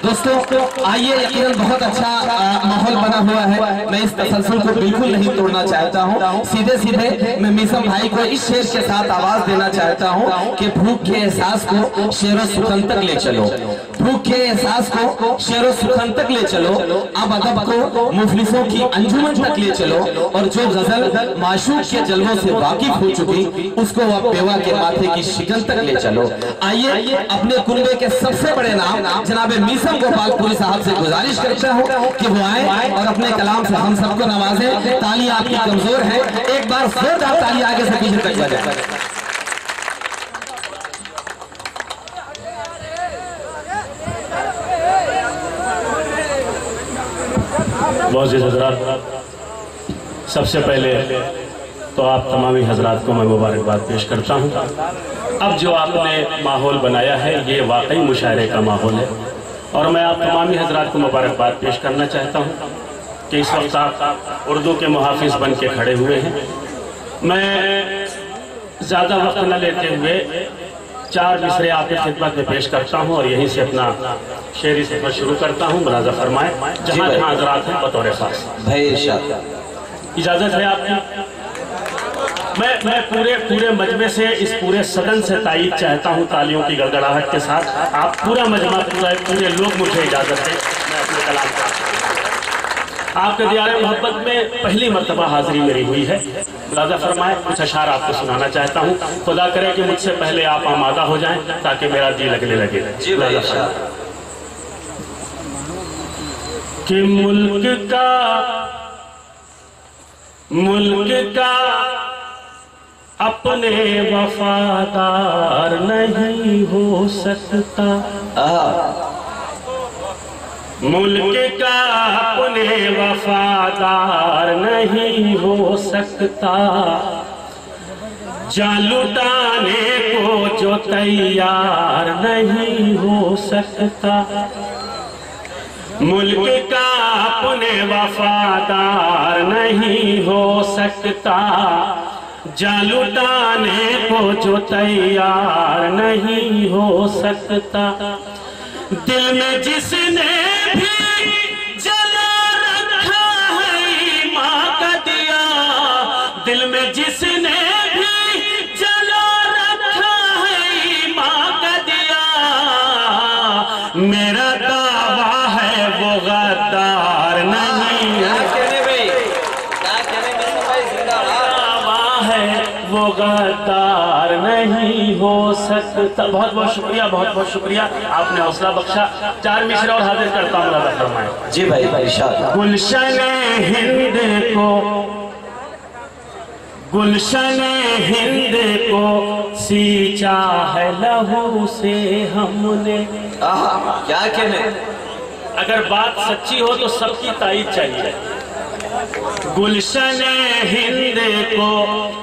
दोस्तों आइए, यकीनन बहुत अच्छा माहौल बना हुआ है। मैं इस तसलसल को बिल्कुल नहीं तोड़ना चाहता हूँ। सीधे सीधे मैं मीसम भाई को इस शेर के साथ आवाज देना चाहता हूँ कि भूख के एहसास को शेरो सुखन तक ले चलो, भूख के एहसास को शेरो सुखन तक ले चलो, अब अदब को मुफलिसों की अंजुमन तक ले चलो, और जो गजल माशूक के जलवों से वाकिफ हो चुकी उसको अब बेवा के माथे की शिकन तक ले चलो। आइए अपने कुनबे के सबसे बड़े नाम जनाबे मीसम गोपालपुरी साहब से गुजारिश करता हूँ कि वो आए और अपने कलाम से हम सबको नवाजें। ताली आपकी कमजोर है, एक बार जोरदार ताली आगे से पीछे तक बजाएं। मुअज़्ज़िज़ हज़रात, सबसे पहले तो आप तमामी हजरात को मैं मुबारकबाद पेश करता हूँ। अब जो आपने माहौल बनाया है ये वाकई मुशायरे का माहौल है, और मैं आप तमामी हजरात को मुबारकबाद पेश करना चाहता हूँ कि इस वक्त आप उर्दू के मुहाफिज बन के खड़े हुए हैं। मैं ज़्यादा वक्त न लेते हुए 4 मिसरे आपकी खिदमत में पेश करता हूँ और यहीं से अपना शेरी सफर शुरू करता हूँ। मुलाज़ा फरमाएं जहाँ जहाँ हजरात हैं बतौर खास। इजाज़त है आपकी। मैं पूरे मजमे से, इस पूरे सदन से तायीद चाहता हूँ तालियों की गड़गड़ाहट के साथ। आप पूरा मजमा, पूरे लोग मुझे इजाज़त दें, मैं अपने कलाम का आपके दियारे मोहब्बत में पहली मर्तबा हाजिरी मेरी हुई है। मुलाज़ा फरमाए कुछ अशार आपको सुनाना चाहता हूँ। खुदा करे कि मुझसे पहले आप आमादा हो जाएं ताकि मेरा दिल लगने लगे। कि मुल्क का अपने वफादार नहीं हो सकता, मुल्क का अपने वफादार नहीं हो सकता, जान लुटाने को जो तैयार नहीं हो सकता, मुल्क का अपने वफादार नहीं हो सकता, जान लुटाने को जो तैयार नहीं हो सकता, दिल में जिसने भी जला रखा है माँ का दिया, दिल में जिसने भी जला रखा है माँ का दिया, मेरा दावा है वो गद्दार नहीं वो गद्दार नहीं हो सकता। बहुत बहुत शुक्रिया, बहुत बहुत शुक्रिया, आपने हौसला बख्शा। 4 मिसरे और हाजिर करता हूँ। मुलाज़ा फरमाएं। जी भाई गुलशन हिंद को, गुलशन हिंद को सींचा है लहू से हमने। क्या कहने, अगर बात सच्ची हो तो सबकी तारीफ चाहिए। गुलशन हिंद को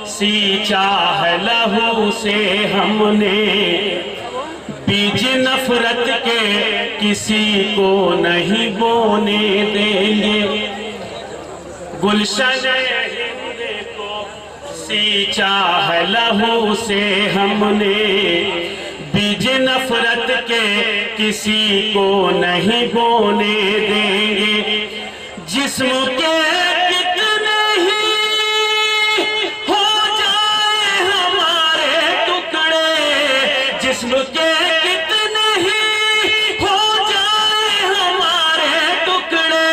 सींचा है लहू से हमने, बीज नफरत के किसी को नहीं बोने देंगे। गुलशन हिंद को सींचा है लहू से हमने, बीज नफरत के किसी को नहीं बोने देंगे। जिस्म के कितने ही हो जाए हमारे टुकड़े, जिस्म के कितने ही हो जाए हमारे टुकड़े,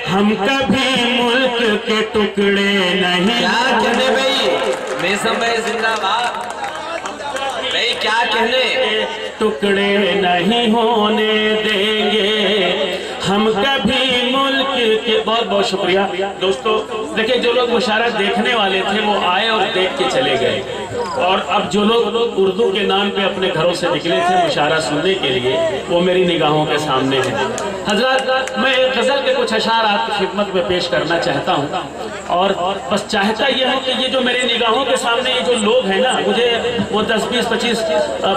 हम कभी मुल्क के टुकड़े नहीं। क्या कहने भाई, मीसम भाई जिंदाबाद भाई, क्या कहने, टुकड़े नहीं होने देंगे हम कभी मुल्क के। बहुत बहुत शुक्रिया दोस्तों। देखिए जो लोग मुशायरा देखने वाले थे वो आए और देख के चले गए, और अब जो लोग उर्दू के नाम पे अपने घरों से निकले थे मुशायरा सुनने के लिए वो मेरी निगाहों के सामने हैं। हजरत मैं एक गजल के कुछ अशार आपकी खिदमत में पेश करना चाहता हूँ, और बस चाहता यह हूँ कि ये जो मेरी निगाहों के सामने ये जो लोग हैं ना, मुझे वो 10, 20, 25,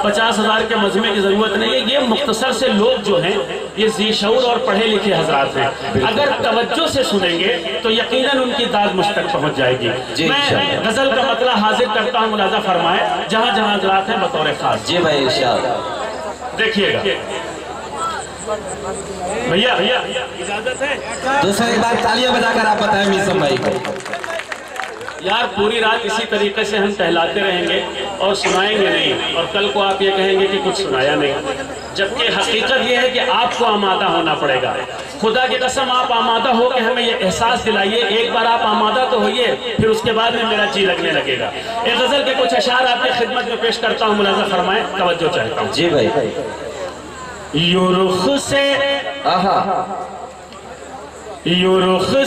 50 हज़ार के मजमे की जरूरत नहीं है। ये मुख्तसर से लोग जो हैं ये ज़ी-शऊर और पढ़े लिखे हजरात हैं, अगर तवज्जो से सुनेंगे तो यकीनन उनकी दाद मुझ तक पहुँच जाएगी। मैं गजल का मतलब हाजिर करता हूँ। मुलाज़ा फरमाए जहाँ जहाँ हजरात हैं बतौर खास। जी भाई देखिएगा। भैया भैया इजाजत है? दोस्तों एक बार तालियां बजाकर आप बताएं मीसम भाई को। यार पूरी रात इसी तरीके से हम टहलाते रहेंगे और सुनाएंगे नहीं, और कल को आप ये कहेंगे कि कुछ सुनाया नहीं, जबकि हकीकत ये है कि आपको आमादा होना पड़ेगा। खुदा की कसम आप आमादा हो के हमें ये एहसास दिलाइए। एक बार आप आमादा तो होइए, फिर उसके बाद में मेरा जी लगने लगेगा। एक गजल के कुछ अशार आपकी खिदमत में पेश करता हूँ, मुलाजा फरमाएं, तवज्जो चाहता हूँ। जी भाई। यूं रुख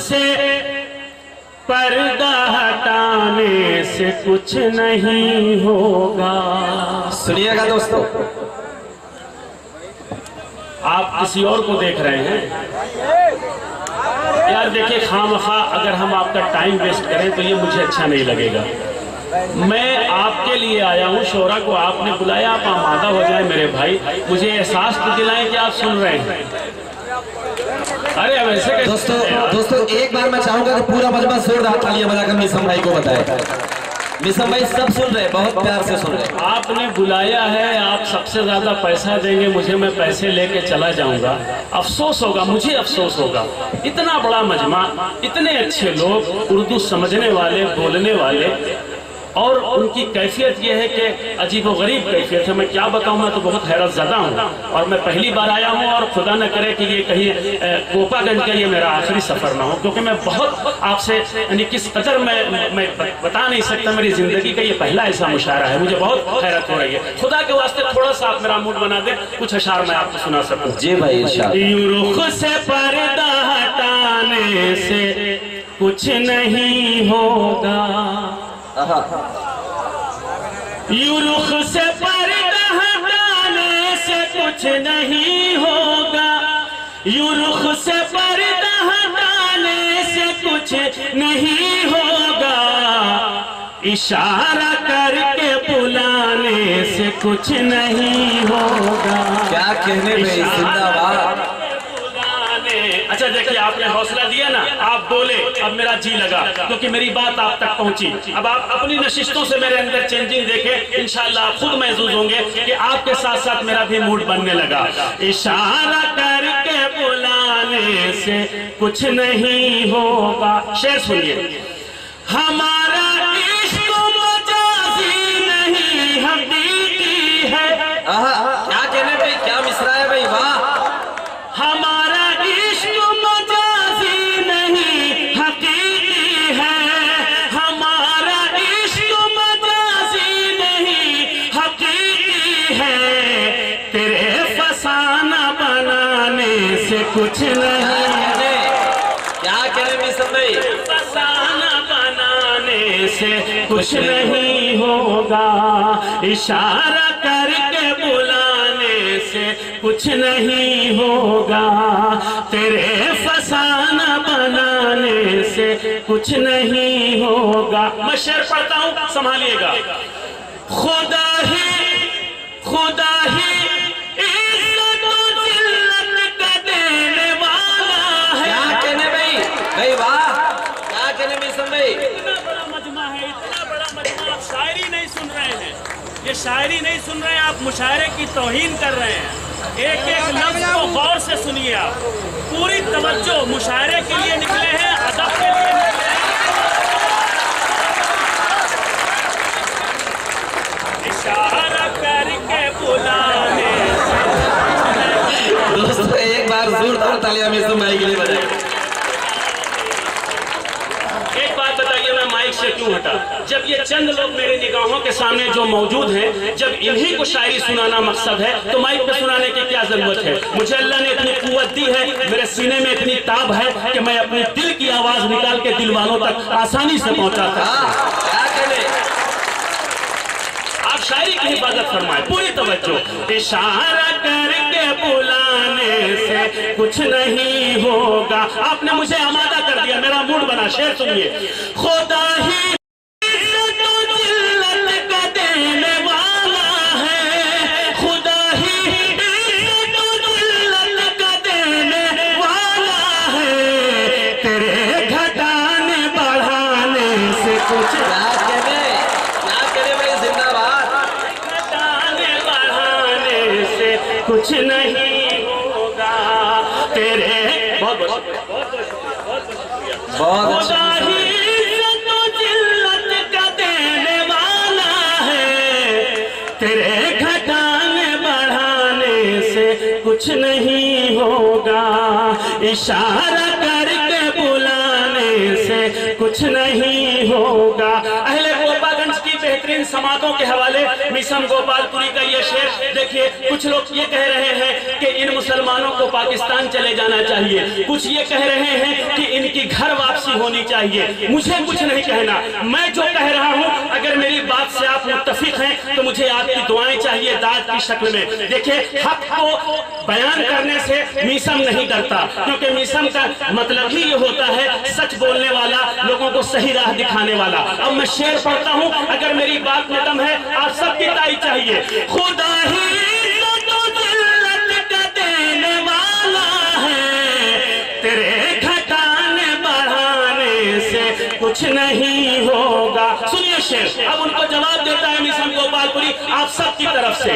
से पर्दा हटाने से कुछ नहीं होगा। सुनिएगा दोस्तों, आप किसी और को देख रहे हैं यार। देखिए खामखा अगर हम आपका टाइम वेस्ट करें तो ये मुझे अच्छा नहीं लगेगा। मैं आपके लिए आया हूँ, शोरा को आपने बुलाया, आप आमादा हो जाए मेरे भाई। मुझे एहसास तो दिलाएं कि आप सुन रहे हैं। अरे अब ऐसे दोस्तों एक बार मैं चाहूंगा कि पूरा मजमा जोरदार तालियां बजाकर मीसम भाई को बताए। मीसम भाई सब सुन रहे हैं, बहुत प्यार से सुन रहे हैं। आपने बुलाया है, आप सबसे ज्यादा पैसा देंगे मुझे, मैं पैसे लेके चला जाऊंगा। अफसोस होगा, मुझे अफसोस होगा। इतना बड़ा मजमा, इतने अच्छे लोग, उर्दू समझने वाले, बोलने वाले, और उनकी कैफियत यह है कि अजीबोगरीब कैफियत है। मैं क्या बताऊं, मैं तो बहुत हैरत ज़दा हूँ, और मैं पहली बार आया हूँ, और खुदा न करे कि ये कहीं कोपागंज का ये मेरा आखिरी सफ़र ना हो, क्योंकि मैं बहुत आपसे यानी किस कदर मैं बता नहीं सकता। मेरी ज़िंदगी का ये पहला ऐसा मुशायरा है, मुझे बहुत हैरत हो रही है। खुदा के वास्ते थोड़ा सा आप मेरा मूड बना दें, कुछ अशार मैं आपको सुना सकूँ। जी भाई। यूं रुख से पर्दा हटाने से कुछ नहीं होगा, यूं रुख से पर्दा हटाने से कुछ नहीं होगा, यूं रुख से पर्दा हटाने से कुछ नहीं होगा, इशारा करके बुलाने से कुछ नहीं होगा। क्या कहने में, जिंदाबाद। अच्छा देखिए, आपने हौसला दिया ना, आप बोले, अब मेरा जी लगा, क्योंकि मेरी बात आप तक पहुंची। अब आप अपनी नशिस्तों से मेरे अंदर चेंजिंग देखें, इंशाल्लाह आप खुद महसूस होंगे कि आपके साथ साथ मेरा भी मूड बनने लगा। इशारा करके बुलाने से कुछ नहीं होगा। शेर सुनिए, हमारा इश्क मजाजी नहीं हकीकी है। क्या कहने भाई, क्या मिसरा है भाई, वाह। हमारा इश्क मजाजी नहीं हकीकी है, हमारा इश्क मजाजी नहीं हकीकी है, तेरे फसाना बनाने से कुछ नहीं। क्या कहने मीसम भाई, फसाना बनाने से कुछ नहीं होगा, इशारा करके बुलाने से कुछ नहीं होगा, तेरे फसाना बनाने से कुछ नहीं होगा। मैं शेर पढ़ता हूँ, संभालिएगा। खुदा ही इज्जत और जिल्लत का देने वाला है। क्या कहने भाई वाह। क्या कहने मीसम भाई, इतना बड़ा मजमा है, इतना बड़ा मजमा। आप शायरी नहीं सुन रहे हैं, ये शायरी नहीं सुन रहे हैं, आप मुशायरे की तौहीन कर रहे हैं। एक एक लफ्ज को गौर से सुनिए, आप पूरी तवज्जो। मुशायरे के लिए निकले हैं, अदब के लिए निकले हैं। इशारा करके बुलाने। दोस्तों एक बार जोरदार तालियां मीसम भाई के लिए बजाएं। एक बात बताइए, मैं माइक से क्यों हटा? जब ये चंद लोग मेरे निगाहों के सामने जो मौजूद हैं, जब इन्हीं को शायरी सुनाना मकसद है, तो माइक पे सुनाने की क्या जरूरत है? मुझे अल्लाह ने इतनी कुव्वत दी है, मेरे सीने में इतनी ताब है कि मैं अपने दिल की आवाज निकाल के दिल वालों तक आसानी से पहुंचा सकता हूं। क्या कहने, आप शायरी की हिफाजत फरमाए, पूरी तवज्जो। इशारा करके बुलाने से कुछ नहीं होगा। आपने मुझे आमादा कर दिया, मेरा मूड बना। शेर सुनिए, खुदा ही इज्जत और जिल्लत का देने वाला है, खुदा ही इज्जत और जिल्लत का देने वाला है, तेरे घटाने बढ़ाने से कुछ। क्या कहने भाई, जिंदाबाद। घटाने बढ़ाने से कुछ नहीं होगा, तेरे बहुत खुदा ही तो जिल्लत का देने वाला है, तेरे घटाने बढ़ाने से कुछ नहीं होगा, इशारा करके बुलाने से कुछ नहीं होगा। अहले गोपागंज की बेहतरीन समातों के हवाले मिसम गोपालपुरी का ये शेर देखिए। कुछ लोग ये कह रहे हैं कि इन मुसलमानों को पाकिस्तान चले जाना चाहिए, कुछ ये कह रहे हैं कि इनकी घर वापसी होनी चाहिए। मुझे कुछ नहीं कहना, मैं जो कह रहा हूं अगर मेरी बात से आप मुत्तफिक हैं तो मुझे आपकी दुआएं चाहिए दाद की शक्ल में। देखिए, हक को बयान करने से मीसम नहीं डरता, क्योंकि मीसम का मतलब ही ये होता है सच बोलने वाला, लोगों को सही राह दिखाने वाला। अब मैं शेर पढ़ता हूं, अगर मेरी बात में दम है आप सबकी तारीफ चाहिए। खुदा ही तो जिल्लत का देने वाला है, तेरे घटाने बढ़ाने से कुछ नहीं होगा। सुनिए शेर, अब उनको जवाब देता है मिसम गोपालपुरी आप सबकी तरफ से।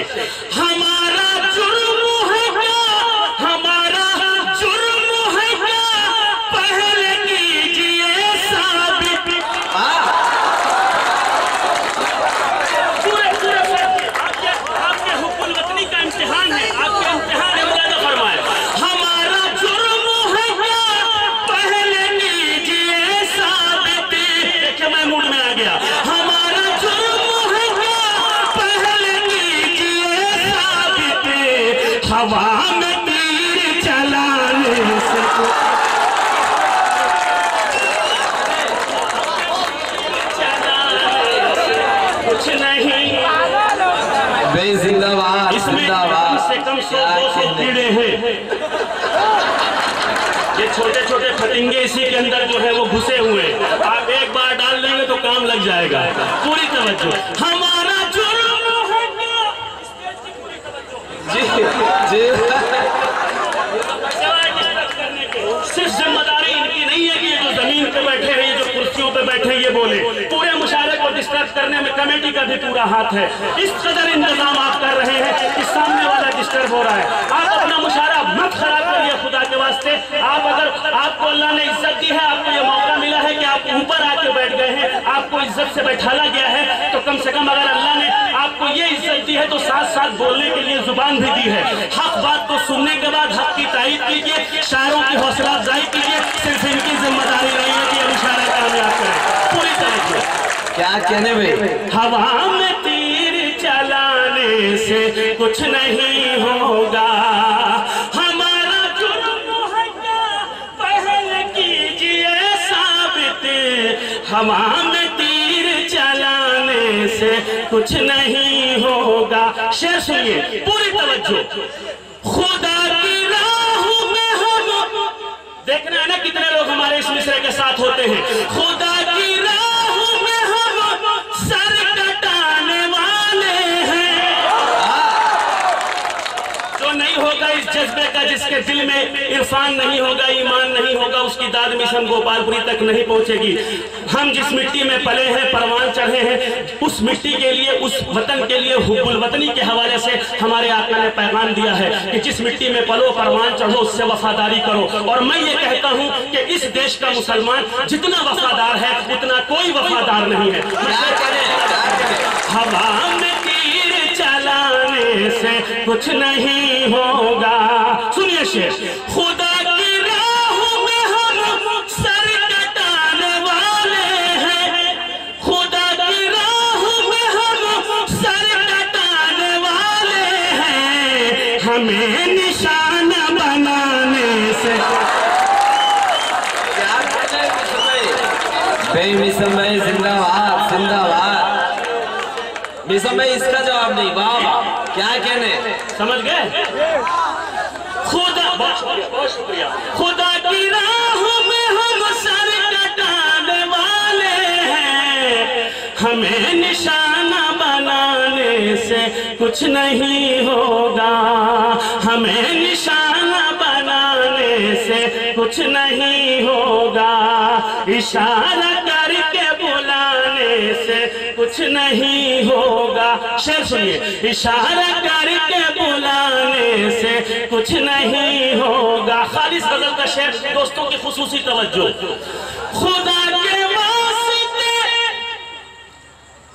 हमारा जुर्म है क्या, हमारा जुर्म है क्या, पहले कीजिए साबित। आपके हुकुल वतनी का इम्तिहान है, आपके इम्तिहान है, मुझे फरमाए। हमारा जुर्म है क्या, पहले कीजिए साबित। देखिए मैं मूड में आ गया। हमारा जुर्म है क्या, पहले कीजिए साबित। हवा में तीर चलाने से कुछ नहीं। जिंदाबाद इसमें कम से कम 100-200 कीड़े हैं। ये छोटे छोटे फतिंगे इसी के अंदर जो है वो घुसे हुए, आप एक बार डाल देंगे तो काम लग जाएगा। पूरी तवज्जो। हमारा जुर्म है क्या, जी सिर्फ जिम्मेदारी इनकी नहीं है कि ये जो जमीन पे बैठे हैं, ये जो कुर्सियों पे बैठे ये बोले, पूरे मुशायरे को डिस्टर्ब करने में कमेटी का भी पूरा हाथ है। इस कदर इंतजाम आप कर रहे हैं कि सामने वाला डिस्टर्ब हो रहा है। आप अपना मुशायरा मत खराब करिए खुदा के वास्ते। आप अगर आपको अल्लाह ने इज्जत दी है, आपको ये मौका मिला है कि आप ऊपर आके बैठ गए हैं, आपको इज्जत से बैठाला गया है, तो कम से कम अगर अल्लाह ने आपको ये इज्जत दी है तो साथ साथ बोलने के लिए जुबान भी दी है। हक बात को सुनने के बाद हक की तारीफ कीजिए, शायरों की हौसला अफजाई कीजिए। सिर्फ इनकी जिम्मेदारी नहीं है कि ये मुशायरा कामयाब करें। पूरी तरह से क्या कहने भाई, हवा में तीर चलाने से कुछ नहीं होगा, हमारा जुर्म है क्या, पहले कीजिए साबित। हवा में तीर चलाने से कुछ नहीं होगा। शेर सुनिए, पूरी तवज्जो। खुदा की राह में हम, देखना है ना कितने लोग हमारे इस मिसरे के साथ होते हैं। खुदा की राह में हम सर कटाने वाले हैं। जो नहीं होगा इस जज्बे का, जिसके दिल में इरफान नहीं होगा, ईमान नहीं होगा, उसकी दाद मिशन गोपालपुरी तक नहीं पहुंचेगी। हम जिस मिट्टी में पले हैं, परवान चढ़े हैं, उस मिट्टी के लिए, उस वतन के लिए हुब्बुल वतनी के हवाले से हमारे आका ने पैगाम दिया है कि जिस मिट्टी में पलो, परवान चढ़ो, उससे वफादारी करो। और मैं ये कहता हूं कि इस देश का मुसलमान जितना वफादार है उतना कोई वफादार नहीं है। हवा में तीर चलाने से कुछ नहीं होगा। सुनिए शेर, खुदा की राह में हम सर कटाने वाले हैं, खुदा की राह में हम सर कटाने वाले हैं, हमें निशाना बनाने से। मिसम भाई जिंदाबाद जिंदाबाद। मिसम भाई इसका जवाब नहीं, वाह वाह, क्या कहने, समझ गए। खुदा, बहुत शुक्रिया। खुदा की राह में हम सर कटाने वाले हैं, हमें निशाना बनाने से कुछ नहीं होगा, हमें निशाना बनाने से कुछ नहीं होगा, इशारा करके बुलाने से कुछ नहीं होगा। शेर सुनिए, इशारा करके बुलाने से कुछ नहीं होगा। खालिस गजल का शेर, दोस्तों की खुसूसी तवज्जो। खुदा के वास्ते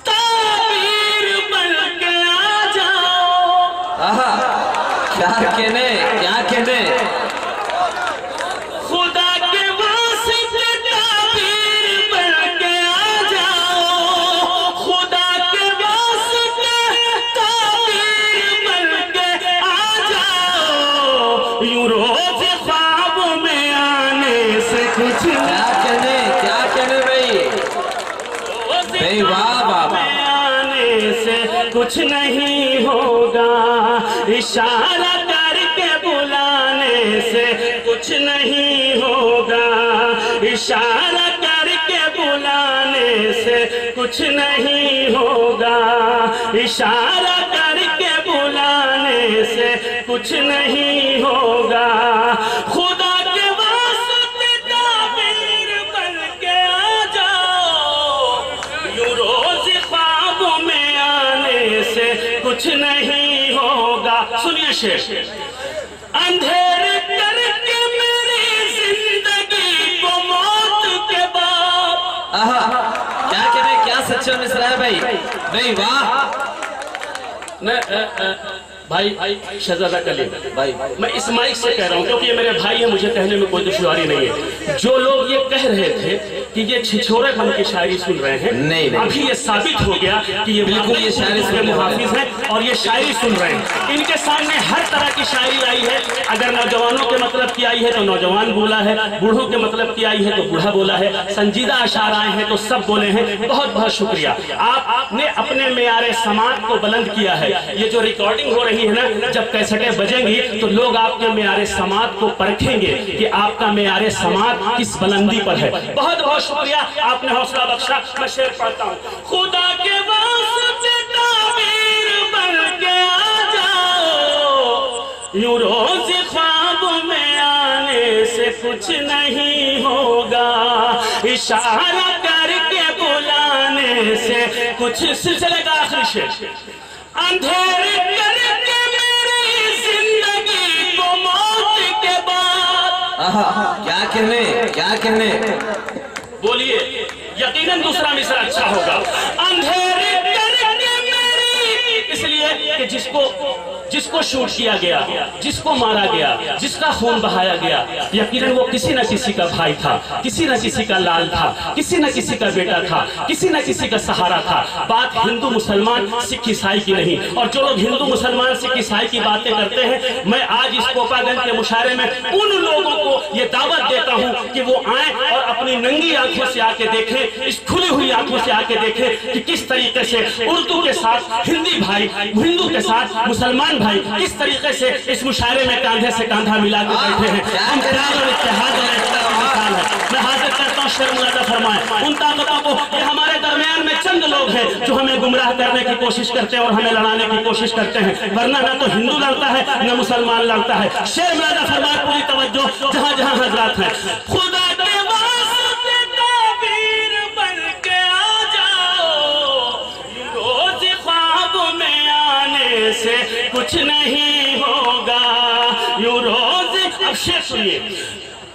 ताबीर बन के आ जाओ। क्या कहने, क्या कहने। खुदा के वास्ते ताबीर बन के आ जाओ। खुदा के वास्ते ताबीर बन के आ जाओ। यूं रोज ख्वाब में आने से कुछ क्या कहने, क्या कहने भाई वाह वाह। आने से कुछ नहीं होगा। इशारा करके बुलाने से कुछ नहीं होगा। इशारा करके बुलाने से कुछ नहीं होगा। इशारा करके बुलाने से कुछ नहीं होगा। खुदा के वास्ते ताबीर बन के आ जाओ। यूं रोज ख्वाब में आने से कुछ नहीं होगा। सुनिए शेर, अंधेरे करके मेरी जिंदगी को मौत के बाद। क्या कहने, क्या सच्चा मिसरा है भाई वाह। भाई शहजादा कलीम भाई, मैं इस माइक से कह रहा हूँ क्योंकि ये मेरे भाई है, मुझे कहने में कोई दुश्वारी नहीं है। जो लोग ये कह रहे थे कि ये छिछोरे बन की शायरी सुन रहे हैं, नहीं, अभी ये साबित हो गया कि ये बिल्कुल ये शायरी के मुहाफिज हैं और ये शायरी सुन रहे हैं। इनके सामने हर तरह की शायरी आई है। अगर नौजवानों के मतलब की आई है तो नौजवान बोला है, बूढ़ों के मतलब की आई है तो बूढ़ा बोला है, संजीदा अशार आए हैं तो सब बोले हैं। बहुत बहुत शुक्रिया, आपने अपने मेयारे समात को बुलंद किया है। ये जो रिकॉर्डिंग हो रही है ना, जब कैसेटें बजेंगी तो लोग आपके मेयारे समात को परखेंगे कि आपका मेयारे समात किस बुलंदी पर है। बहुत बहुत शुक्रिया, आपने हौसला बख्शा। मैं शेर पढ़ता हूँ। खुदा के वास्ते ताबीर बन के आ जाओ। यूं रोज ख्वाब में आने से कुछ नहीं होगा। इशारा करके बुलाने से कुछ। सिलसिले का आखिरी शेर, अंधेरे करके मेरी जिंदगी को मौत के बाद। क्या कहने, क्या कहने। बोलिए, यकीनन दूसरा मिसरा अच्छा होगा। अंधेरे करके मेरी, इसलिए कि जिसको शूट किया गया, जिसको मारा गया, जिसका खून बहाया गया, यकीनन वो किसी न किसी का भाई था, किसी न किसी का लाल था, किसी न किसी का बेटा था, किसी न किसी का सहारा था। बात हिंदू मुसलमान सिख ईसाई की नहीं। और जो लोग हिंदू मुसलमान सिख ईसाई की बातें करते हैं, मैं आज इस कोपागंज के मुशायरे में उन लोगों को ये दावत देता हूं कि वो आए और अपनी नंगी आंखों से आके देखें, इस खुली हुई आंखों से आके देखें कि किस तरीके से उर्दू के साथ हिंदी भाई, हिंदू के साथ मुसलमान भाई किस तरीके से इस मुशायरे में कांधे से कांधा मिला के बैठे हैं। हम प्यार और इत्तेहाद और एकता का मिसाल है। मैं हाजिर करता हूँ, शेर मुलादा फरमाएं उन ताकतों को। ये हमारे दरमियान में चंद लोग हैं जो हमें गुमराह करने की कोशिश करते हैं और हमें लड़ाने की कोशिश करते हैं, वरना ना तो हिंदू लड़ता है न मुसलमान लड़ता है। शेर मुलादा फरमाएं, पूरी तवज्जो जहां जहां हजरात हैं। खुदा के वास्ते ताबीर बन के आ जाओ। रोज ख्वाब में आने से कुछ नहीं होगा। यूं रोज, अब शेर सुनिए,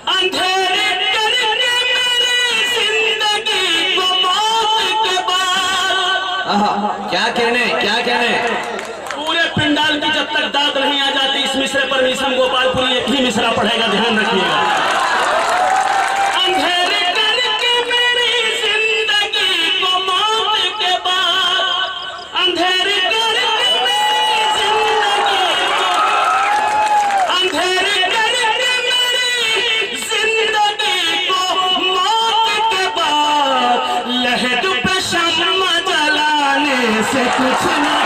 अंधेरे करके मेरी जिंदगी को मौत के बाद। क्या कहने, क्या कहने। पूरे पिंडाल की जब तक दाद नहीं आ जाती, इस मिसरे पर मीसम गोपालपुरी एक ही मिसरा पढ़ेगा, ध्यान रखिएगा। अंधेरे करके मेरी जिंदगी को मौत के बाद। अंधेरे करके मेरी जिंदगी को, अंधेरे करके मेरी जिंदगी को मौत के बाद। लहद पे शम्मा जलाने से कुछ नहीं।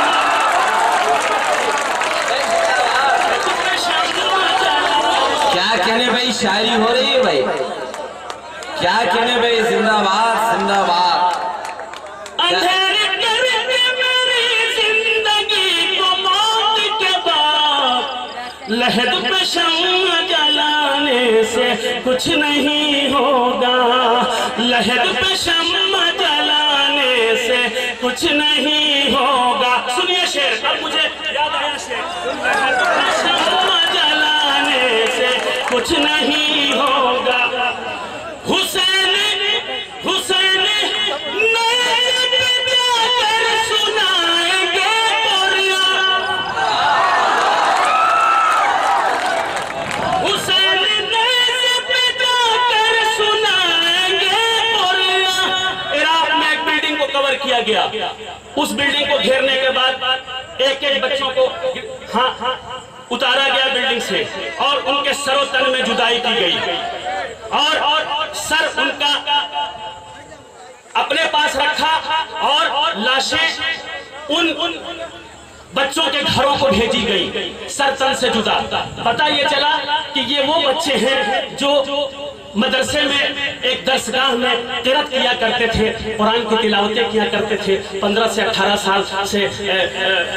क्या कहने भाई, शायरी हो रही है भाई। क्या कहने भाई, जिंदाबाद जिंदाबाद। अंधेरे करके मेरी जिंदगी को मौत के बाद। लहद पे शम्मा जलाने से कुछ नहीं होगा। लहद पे शम्मा जलाने से कुछ नहीं होगा। सुनिए शेर, अब मुझे याद आया शेर, शम्मा जलाने से कुछ नहीं होगा। हुसैन हुसैन सुनाएंगे कोरिया, हुसैन सुनाएंगे कोरिया। इराक में एक बिल्डिंग को कवर किया गया, उस बिल्डिंग को घेरने के बाद एक एक बच्चों को उतारा गया बिल्डिंग से और उनके सरो तन में जुदाई की गई और सर उनका अपने पास रखा और लाशें उन बच्चों के घरों को भेजी गई, सर तन से जुदा। पता ये चला कि ये वो बच्चे हैं जो मदरसे में एक दरसगाह में किरात किया करते थे, कुरान की तिलावतें किया करते थे। 15 से 18 साल से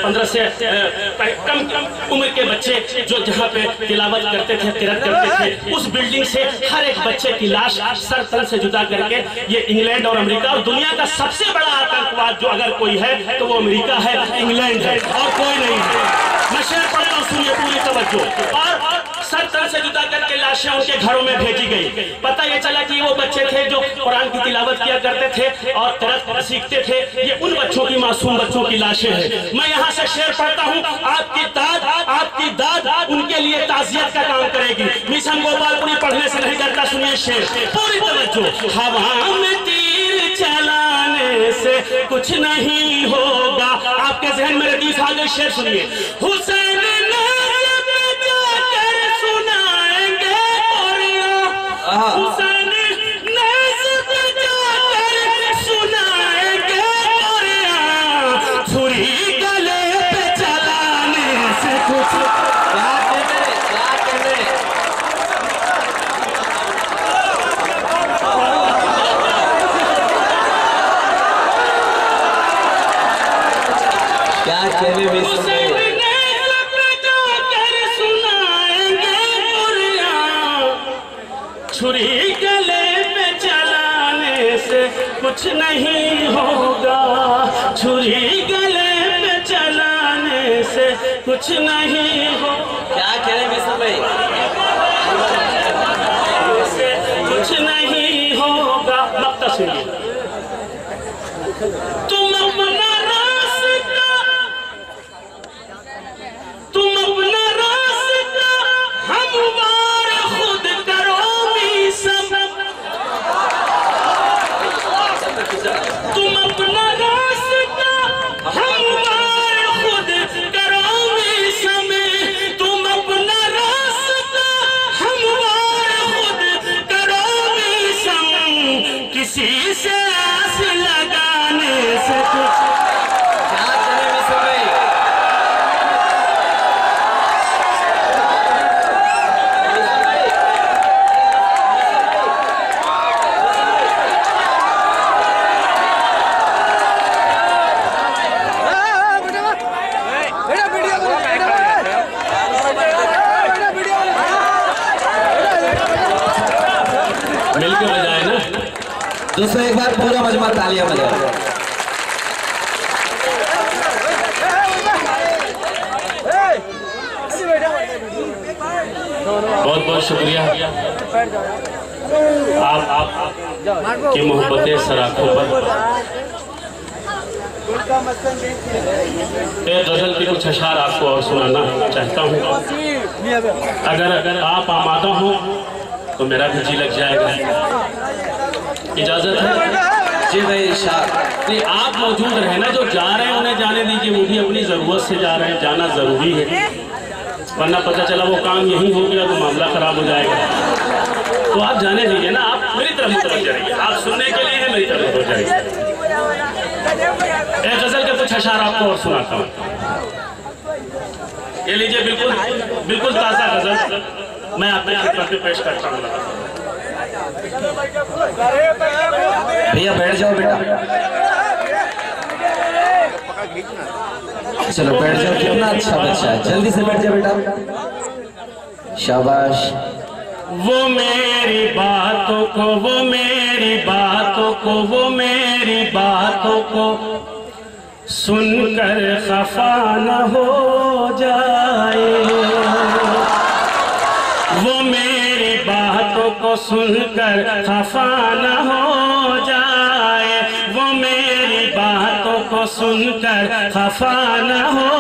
15 से कम उम्र के बच्चे जो जहाँ पे तिलावत करते थे, किरात करते थे, उस बिल्डिंग से हर एक बच्चे की लाश सर तन से जुदा करके ये इंग्लैंड और अमेरिका, और दुनिया का सबसे बड़ा आतंकवाद जो अगर कोई है तो वो अमेरिका है, इंग्लैंड है और कोई नहीं है। मैं शेर पढ़ता हूँ, सुनिए पूरी तवज्जो। और सर तन से जुदा करके लाशें उनके घरों में भेजी गई। पता ये चला कि वो बच्चे थे जो कुरान की तिलावत किया करते थे और किरात सीखते थे। ये उन बच्चों की, मासूम बच्चों की लाशें हैं। मैं यहाँ से शेर पढ़ता हूँ, आपकी दाद उनके लिए ताज़ियत का काम करेगी। मिशन गोपालपुरी पढ़ने से नहीं करता, सुनिए शेर पूरी तवज्जो। हवा में तीर चलाने से कुछ नहीं होगा। आपके जहन में रदीफ आ गई, शेर सुनिए। हुसैन हुसैन नज़्ब जाकर सुनाएंगे कोरिया, छुरी गले पे चलाने से कुछ क्या कहने में छुरी गले पे चलाने से कुछ नहीं होगा। छुरी गले पे चलाने से कुछ नहीं हो। क्या कह रहे हैं भाई? कुछ नहीं होगा। मक्ता सुनिए। तुम अपना रास्ता हमवार खुद करो सब। तुम अपना रास्ता हमवार खुद करो समय। तुम अपना रास्ता हमवार खुद करो सम। किसी से आस लगाने से कुछ मिलकर बजाए ना। दोस्तों एक बार पूरा मजमा तालियां बजाए। बहुत बहुत शुक्रिया आप की मोहब्बतें सराखों पर। एक गजल की कुछ अशार आपको और सुनाना चाहता हूँ। अगर आप आमादा हो तो मेरा भी जी लग जाएगा। इजाजत है? जी भाई नहीं, आप मौजूद रहे ना, जो जा रहे हैं उन्हें जाने दीजिए। वो भी अपनी जरूरत से जा रहे हैं, जाना जरूरी है, वरना पता चला वो काम यही हो गया तो मामला खराब हो जाएगा। तो आप जाने दीजिए ना, आप मेरी तरफ मुतवज्जह रहिए। आप सुनने के लिए है, मेरी तरफ मुतवज्जह रहिए। एक गजल के कुछ अशार आपको और सुनाता हूँ। ये लीजिए, बिल्कुल ताज़ा गजल मैं आपके खिदमत में पेश करता हूँ। भैया बैठ जाओ बेटा, चलो बैठ जाओ। कितना अच्छा बच्चा है, जल्दी से बैठ जाओ बेटा, शाबाश। वो मेरी बातों को, वो मेरी बातों को, वो मेरी बातों को सुनकर खफा न हो जाए, वो मेरी बातों को सुनकर खफा न हो जाए, वो मेरी बातों को सुनकर खफा न हो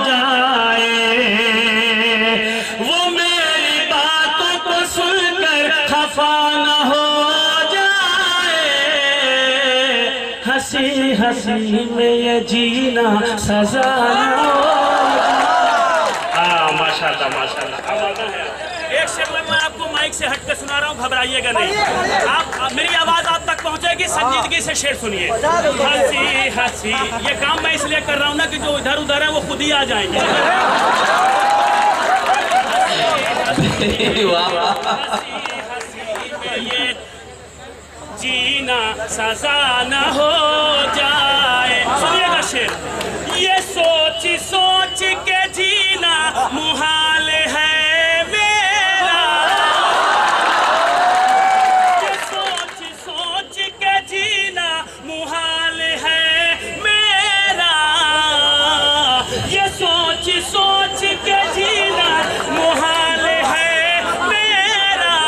जाए, वो मेरी बातों को सुनकर खफा न हो जाए, हंसी हंसी में ये जीना सजा न हो। माशाल्लाह माशाल्लाह। एक शेर मैं आपको माइक से हटकर सुना रहा हूँ, घबराइएगा नहीं। आप मेरी आवाज आप तक पहुँचेगी, संजीदगी से शेर सुनिए। हंसी हंसी, ये काम मैं इसलिए कर रहा हूँ ना कि जो इधर उधर है वो खुद ही आ जाएंगे। ये जीना सजा न हो जाए। सुनिएगा शेर, ये सोच सोच के जीना मुहाल है मेरा, ये सोच सोच के जीना मुहाल है मेरा, ये सोच सोच के जीना मुहाल है मेरा,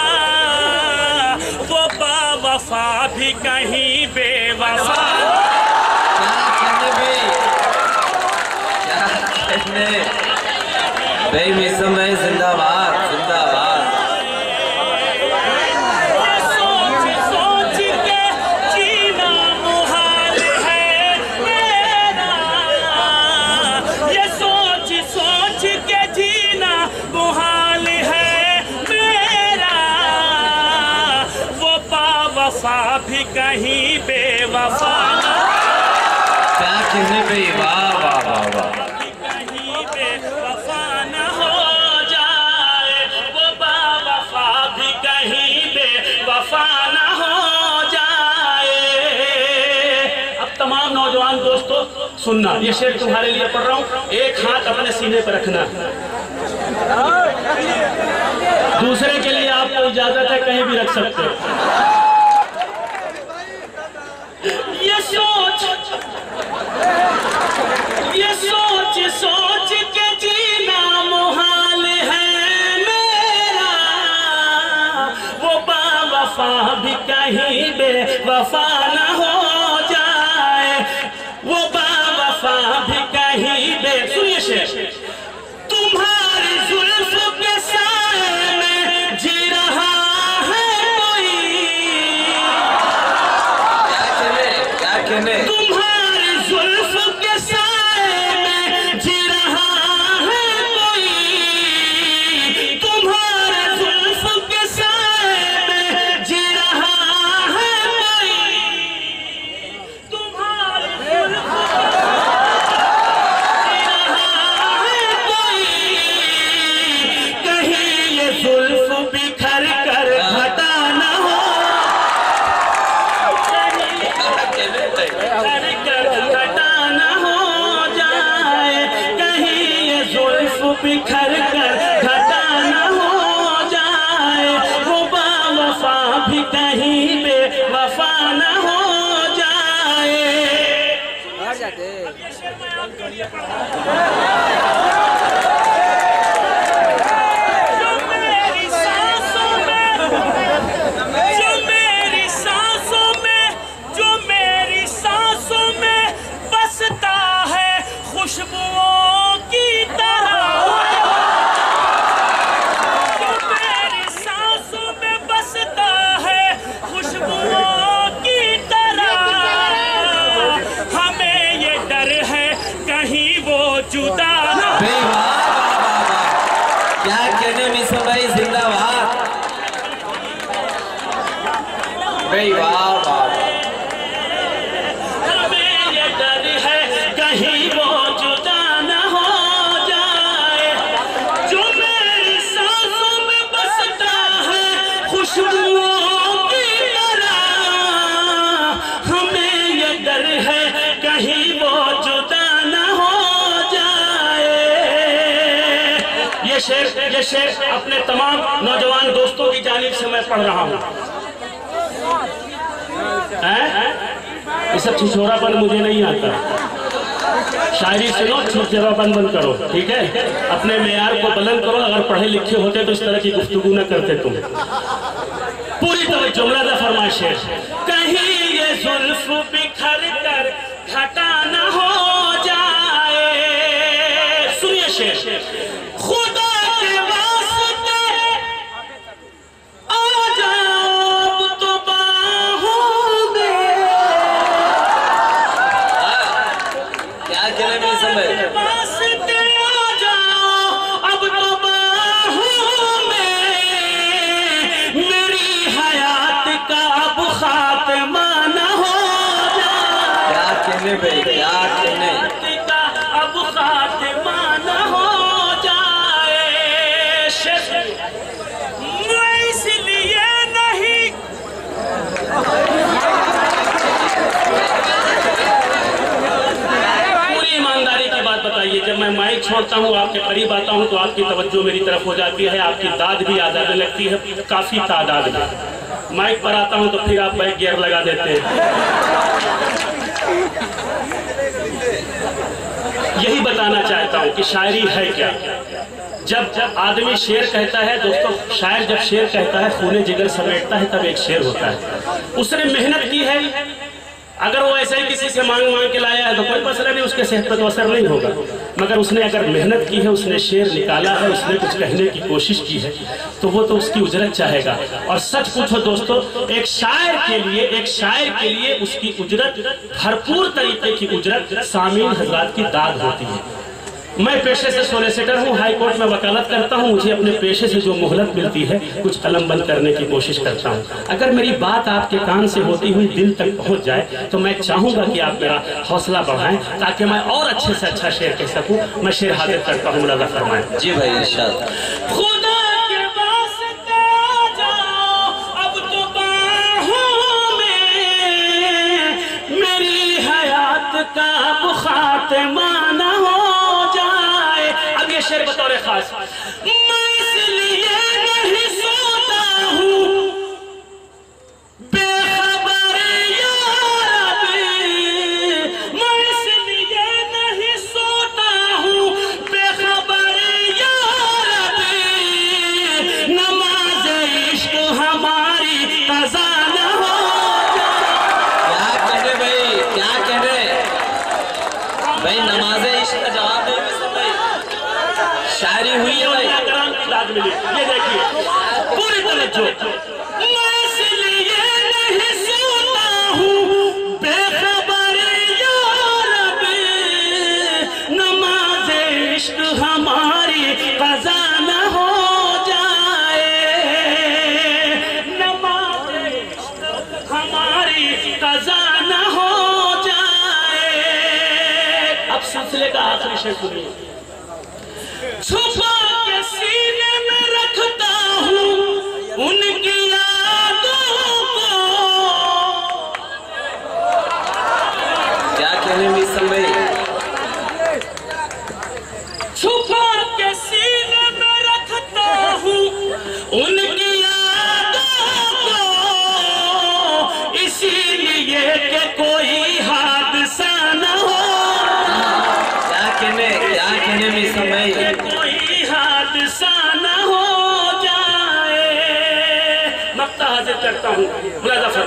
वो बावफा भी कहीं बेवफा। बेमिसम है, जिंदाबाद जिंदाबाद। ये सोच सोच के जीना मुहाल है मेरा, ये सोच सोच के जीना मुहाल है मेरा, वो बावफा भी कहीं बेवफा। क्या कहने पे, वाह वाह वाह वाह। नौजवान दोस्तों सुनना, ये शेर तुम्हारे लिए पढ़ रहा हूँ। एक हाथ अपने सीने पर रखना, दूसरे के लिए आपको इजाजत है कहीं भी रख सकते हो। ये सोच सोच के जीना मुहाल है मेरा, वो बावफा भी कहीं बेवफा न हो जाए, वो बावफा भी कहीं बे। सुनिए शेर, तुम्हारी जुल्फ के साए में जी रहा है कोई, क्या कहने, तुम्हारी जुल्फ के साए में जी रहा है कोई, तुम्हारे जुल्फ के साए में जी रहा है कोई, तुम्हारे जुल्फ जी रहा है कोई, कहीं ये जुल्फ बिखर कर घटा न हो, घटा न हो जाए, कहीं ये जुल्फ बिखर कर घटा न हो जाए, वो बावफा भी कहीं बेवफा न हो जाए। जो मेरी सांसों में, जो मेरी सांसों में, जो मेरी सांसों में बसता है खुशबुओं की तरह, जो मेरी सांसों में बसता है खुशबुओं की तरह, हमें ये डर है कहीं वो जुदा न हो। क्या कहने, मिसम भाई जिंदाबाद। भाई वाह वाह। हमें ये डर है कहीं वो जुदा न हो जाए, जो मेरी सांसों में बसता है खुशबुओं की तरह, हमें ये डर है कहीं वो जुदा न हो जाए। ये शेर अपने तमाम नौजवान दोस्तों की जानिब से मैं पढ़ रहा हूँ। ये सब छिछोरापन मुझे नहीं आता। शायरी सुनो, चुप जरा बंद करो, ठीक है? अपने मेयार को बुलंद करो। अगर पढ़े लिखे होते तो इस तरह की गुफ्तगू न करते तुम। पूरी तवज्जो, मुलाजा फरमाए शेर। कहीं ये जुल्फ बिखर कर घटा न हो जाए। सुनिए शेर। खुदा के वास्ते आ जाओ तो बाहों में। क्या कहने में समझ वास्ते आ जाओ अब तो बाहों में। मेरी हयात का अब खात्मा न हो जाए। क्या कहने भाई, क्या कहने का अब खात्मा न हो जाए। मैं इसलिए नहीं पूरी ईमानदारी की बात बताइए। जब मैं माइक छोड़ता हूँ, आपके करीब आता हूँ तो आपकी तवज्जो मेरी तरफ हो जाती है, आपकी दाद भी आ जाने लगती है, काफी तादाद में। माइक पर आता हूँ तो फिर आप बैक गियर लगा देते हैं। यही बताना चाहता हूँ कि शायरी है क्या। जब आदमी शेर कहता है दोस्तों, शायर जब शेर कहता है खूने जिगर समेटता है, तब एक शेर होता है। उसने मेहनत की है। अगर वो ऐसे ही किसी से मांग के लाया है तो कोई मसला नहीं, उसके सेहत पर तो असर नहीं होगा। मगर उसने अगर मेहनत की है, उसने शेर निकाला है, उसने कुछ कहने की कोशिश की है, तो वो तो उसकी उजरत चाहेगा। और सच पूछो दोस्तों, एक शायर के लिए उसकी उजरत, भरपूर तरीके की उजरत सामीन हजरात की दाद होती है। मैं पेशे से सोलिसिटर हूँ, हाई कोर्ट में वकालत करता हूँ। मुझे अपने पेशे से जो मोहलत मिलती है, कुछ कलम बंद करने की कोशिश करता हूँ। अगर मेरी बात आपके कान से होती हुई दिल तक पहुँच जाए तो मैं चाहूँगा कि आप मेरा हौसला बढ़ाएं, ताकि मैं और अच्छे से अच्छा शेर कह सकूँ। मैं शेर हाजिर करता हूँ, मुलाजा फरमाएं। जी भाई इरशाद। खुदा के वास्ते आ जाओ अब तो बाहों में। मेरी हयात का अब खात्मा न हो जाए। अब ये शेर बतौर खास। मैं इसलिए नहीं सोता हूँ बेखबर या रब्बी। मैं इसलिए नहीं सोता हूँ बेखबर या रब्बी। नमाज इश्क हमारी कज़ा न हो जाए। क्या कहने भाई, क्या कहने भाई, नमाज़े इश्क का जवाब दे भाई। शायरी हुई है भाई, कराम की दाद मिली। ये देखिए पूरी तवज्जो। मैं इसलिए नहीं सोता हूँ बेखबर या रब्बी। नमाज इश्क हमारी कज़ा न हो जाए। नमाज इश्क हमारी कज़ा न हो जाए। अब सिलसिले का आखिरी शेर सुनिए। छुपा के सीने में रखता हूँ उनकी यादों को। क्या कहने में भाई, छुपा के सीने में रखता हूँ उनकी यादों को। इसीलिए कि कोई हादसा न हो। क्या कहने में भाई, कोई हादसा न हो जाए। मक्ता हाजिर करता हूँ, मुलाजा फरमाएं।